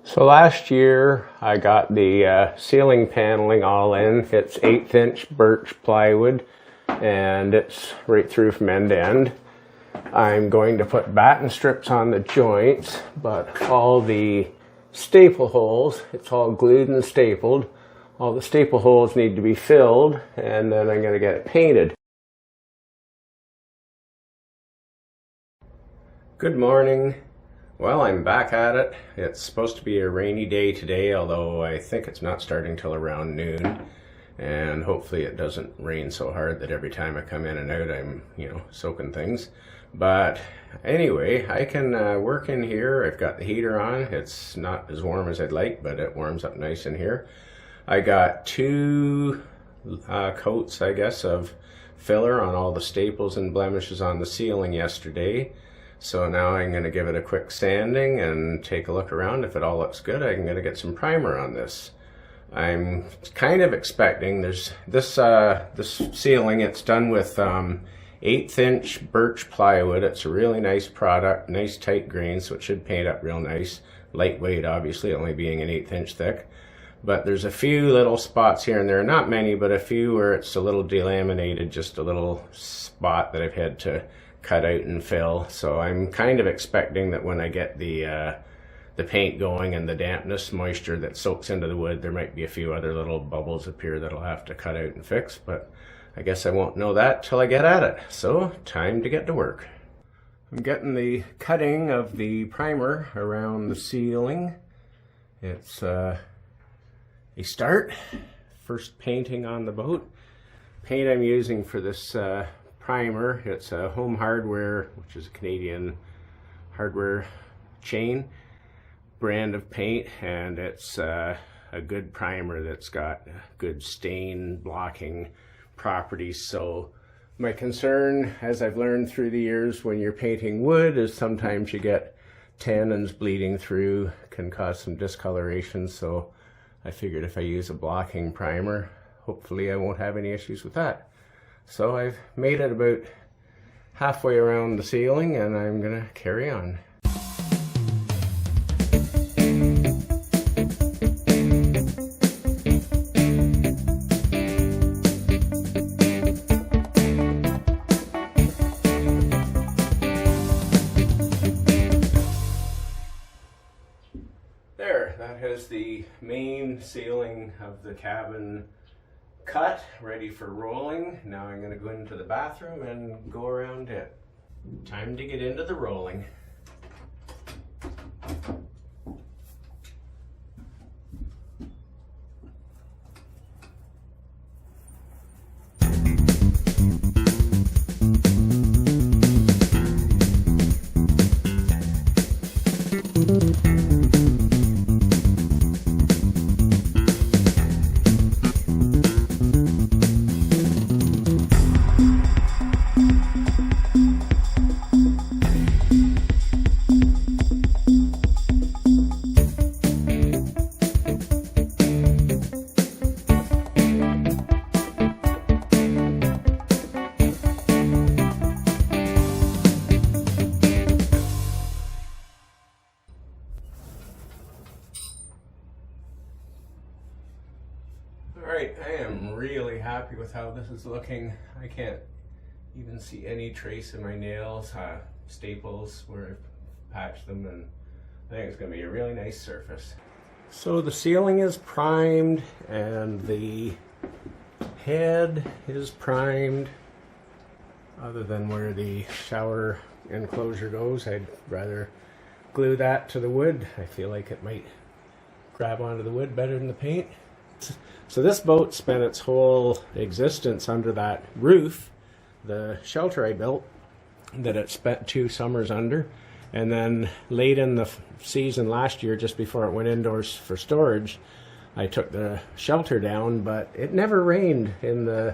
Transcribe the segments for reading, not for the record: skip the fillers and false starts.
So last year I got the ceiling paneling all in. It's 1/8 inch birch plywood and it's right through from end to end. I'm going to put batten strips on the joints, but all the staple holes, it's all glued and stapled. All the staple holes need to be filled and then I'm going to get it painted. Good morning. Well, I'm back at it. It's supposed to be a rainy day today, although I think it's not starting till around noon. And hopefully it doesn't rain so hard that every time I come in and out I'm, soaking things. But anyway, I can work in here. I've got the heater on. It's not as warm as I'd like, but it warms up nice in here. I got 2 coats, I guess, of filler on all the staples and blemishes on the ceiling yesterday. So now I'm going to give it a quick sanding and take a look around. If it all looks good, I'm going to get some primer on this. I'm kind of expecting this ceiling, it's done with 1/8 inch birch plywood. It's a really nice product, nice tight grain, so it should paint up real nice. Lightweight, obviously, only being an 1/8 inch thick. But there's a few little spots here and there, not many, but a few where it's a little delaminated, just a little spot that I've had to cut out and fill. So I'm kind of expecting that when I get the paint going and the dampness, moisture that soaks into the wood, there might be a few other little bubbles appear that I'll have to cut out and fix, but I guess I won't know that till I get at it. So time to get to work. I'm getting the cutting of the primer around the ceiling. It's a start. First painting on the boat. Paint I'm using for this primer, it's a Home Hardware, which is a Canadian hardware chain brand of paint, and it's a good primer that's got good stain blocking properties. So my concern, as I've learned through the years when you're painting wood, is sometimes you get tannins bleeding through, can cause some discoloration. So I figured if I use a blocking primer, hopefully I won't have any issues with that. So I've made it about halfway around the ceiling and I'm gonna carry on. There, that has the main ceiling of the cabin cut, ready for rolling. Now I'm going to go into the bathroom and go around it. Time to get into the rolling. Alright, I am really happy with how this is looking. I can't even see any trace of my nails, staples where I've patched them, and I think it's going to be a really nice surface. So the ceiling is primed and the head is primed. Other than where the shower enclosure goes, I'd rather glue that to the wood. I feel like it might grab onto the wood better than the paint. So this boat spent its whole existence under that roof, the shelter I built, that it spent 2 summers under. And then late in the season last year, just before it went indoors for storage, I took the shelter down, but it never rained in the,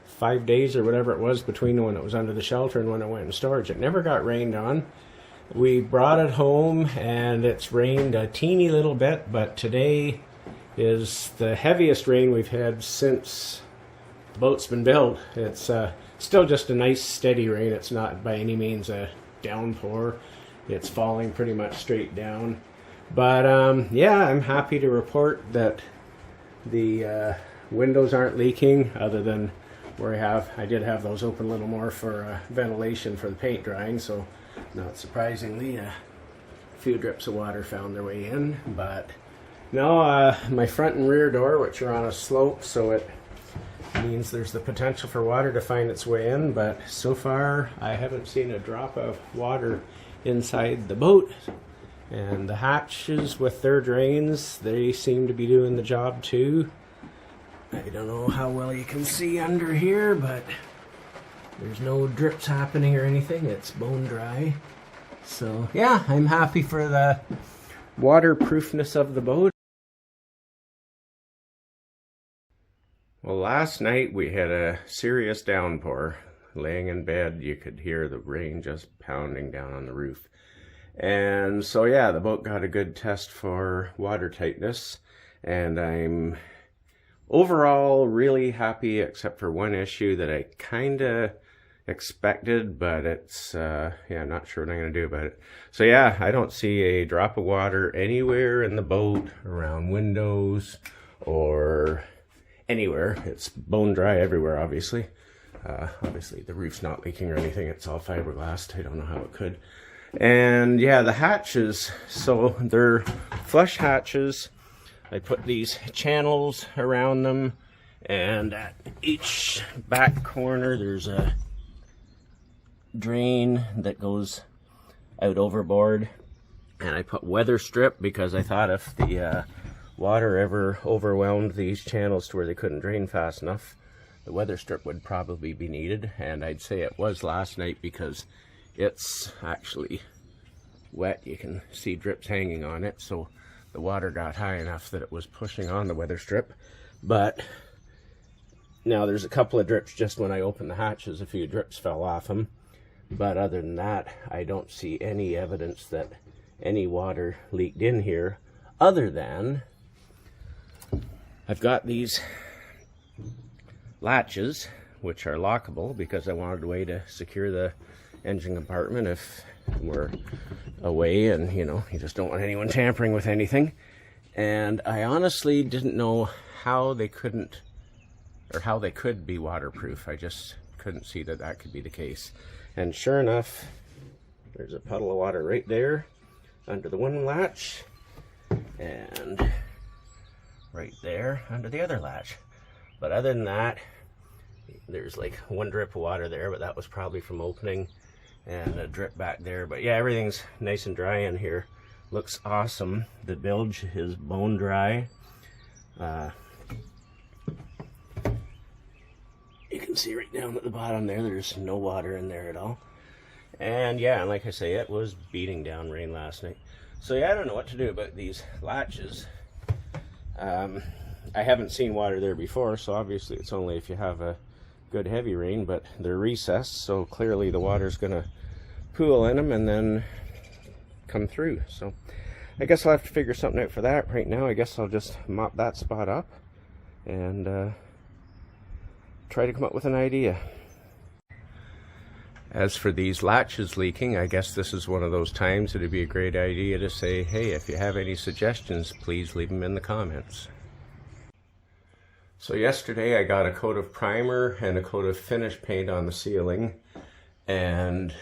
5 days or whatever it was between when it was under the shelter and when it went in storage. It never got rained on. We brought it home and it's rained a teeny little bit, but today is the heaviest rain we've had since the boat's been built. It's still just a nice steady rain. It's not by any means a downpour. It's falling pretty much straight down. But yeah, I'm happy to report that the windows aren't leaking, other than where I did have those open a little more for ventilation for the paint drying, so not surprisingly a few drips of water found their way in. But no, my front and rear door, which are on a slope, so it means there's the potential for water to find its way in, but so far I haven't seen a drop of water inside the boat. And the hatches with their drains, they seem to be doing the job too. I don't know how well you can see under here, but there's no drips happening or anything. It's bone dry. So yeah, I'm happy for the waterproofness of the boat. Well, last night we had a serious downpour. Laying in bed, you could hear the rain just pounding down on the roof. And so yeah, the boat got a good test for water tightness, and I'm overall really happy, except for one issue that I kind of expected, but it's yeah, I'm not sure what I'm going to do about it. So yeah, I don't see a drop of water anywhere in the boat, around windows or anywhere. It's bone dry everywhere, obviously. Obviously the roof's not leaking or anything, it's all fiberglass. I don't know how it could. And yeah, the hatches, so they're flush hatches. I put these channels around them, and at each back corner there's a drain that goes out overboard. And I put weather strip because I thought if the water ever overwhelmed these channels to where they couldn't drain fast enough, the weather strip would probably be needed. And I'd say it was last night because it's actually wet. You can see drips hanging on it, so the water got high enough that it was pushing on the weather strip. But now there's a couple of drips just when I opened the hatches. A few drips fell off them, but other than that, I don't see any evidence that any water leaked in here, other than I've got these latches which are lockable because I wanted a way to secure the engine compartment if we're away, and you know, you just don't want anyone tampering with anything. And I honestly didn't know how they could be waterproof. I just couldn't see that that could be the case. And sure enough, there's a puddle of water right there under the one latch, and right there under the other latch. But other than that, there's like one drip of water there, but that was probably from opening, and a drip back there. But yeah, everything's nice and dry in here. Looks awesome. The bilge is bone dry. You can see right down at the bottom there, there's no water in there at all. And yeah, and like I say, it was beating down rain last night. So yeah, I don't know what to do about these latches. I haven't seen water there before, so obviously it's only if you have a good heavy rain, but they're recessed, so clearly the water's gonna pool in them and then come through. So I guess I'll have to figure something out for that. Right now I guess I'll just mop that spot up and try to come up with an idea. As for these latches leaking, I guess this is one of those times it'd be a great idea to say, hey, if you have any suggestions, please leave them in the comments. So yesterday I got a coat of primer and a coat of finish paint on the ceiling, and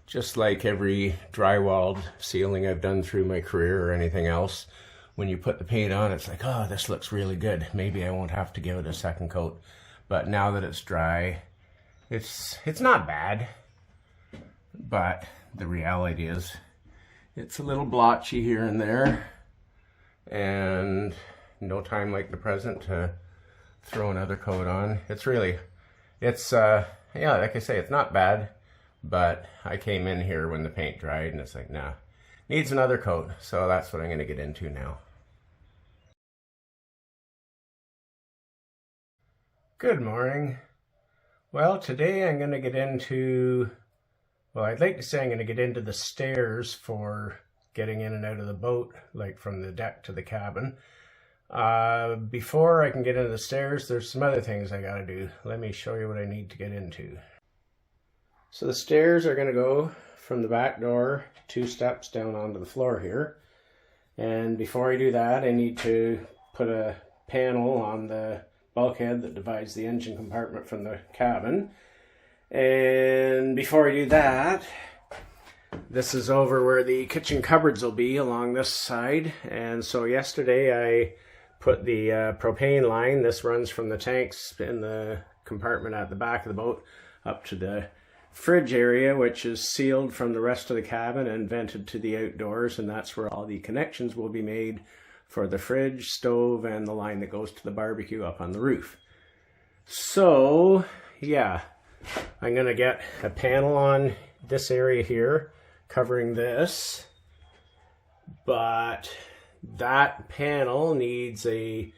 just like every drywalled ceiling I've done through my career or anything else, when you put the paint on, it's like, oh, this looks really good. Maybe I won't have to give it a second coat. But now that it's dry, it's not bad. But the reality is it's a little blotchy here and there, and no time like the present to throw another coat on. Yeah, like I say, it's not bad, but I came in here when the paint dried and it's like, nah, needs another coat. So that's what I'm going to get into now. Good morning. Well, today I'm going to get into, well, I'd like to say I'm going to get into the stairs for getting in and out of the boat, like from the deck to the cabin. Before I can get into the stairs, there's some other things I got to do. Let me show you what I need to get into. So the stairs are going to go from the back door 2 steps down onto the floor here. And before I do that, I need to put a panel on the bulkhead that divides the engine compartment from the cabin. And before I do that, this is over where the kitchen cupboards will be along this side. And so yesterday I put the propane line, this runs from the tanks in the compartment at the back of the boat up to the fridge area, which is sealed from the rest of the cabin and vented to the outdoors, and that's where all the connections will be made for the fridge, stove, and the line that goes to the barbecue up on the roof. So yeah, I'm gonna get a panel on this area here covering this, but that panel needs a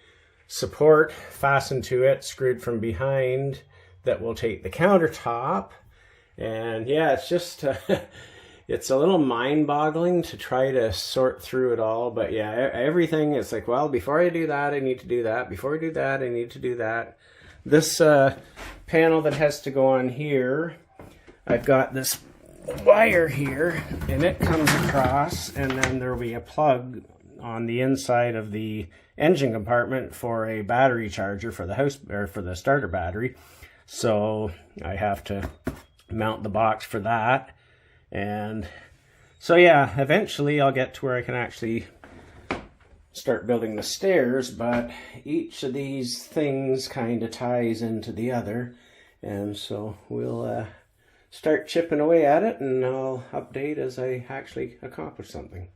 support fastened to it, screwed from behind, that will take the countertop. And yeah, it's just it's a little mind-boggling to try to sort through it all. But yeah, everything is like, well, before I do that, I need to do that. Before I do that, I need to do that. This panel that has to go on here, I've got this wire here, and it comes across, and then there will be a plug on the inside of the engine compartment for a battery charger for the house, or for the starter battery. So I have to mount the box for that. And so yeah, eventually I'll get to where I can actually start building the stairs, but each of these things kind of ties into the other, and so we'll start chipping away at it, and I'll update as I actually accomplish something.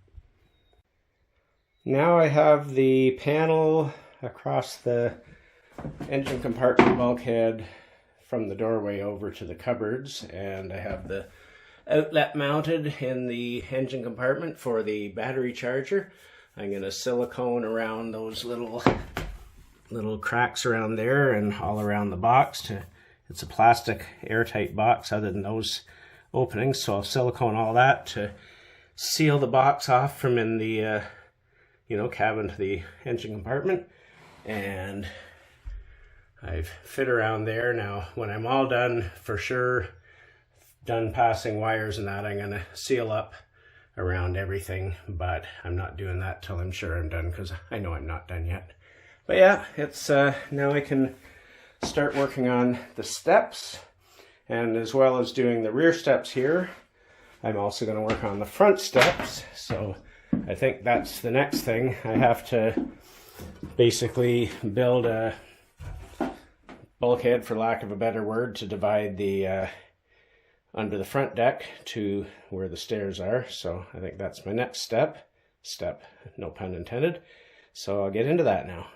Now I have the panel across the engine compartment bulkhead from the doorway over to the cupboards, and I have the outlet mounted in the engine compartment for the battery charger. I'm going to silicone around those little cracks around there and all around the box. It's a plastic airtight box other than those openings, so I'll silicone all that to seal the box off from in the cabin to the engine compartment. And I've fit around there. Now when I'm all done, for sure, done passing wires and that, I'm going to seal up around everything, but I'm not doing that till I'm sure I'm done, because I know I'm not done yet. But yeah, it's now I can start working on the steps, and as well as doing the rear steps here, I'm also going to work on the front steps. So I think that's the next thing. I have to basically build a bulkhead, for lack of a better word, to divide the under the front deck to where the stairs are. So I think that's my next step, no pun intended. So I'll get into that now.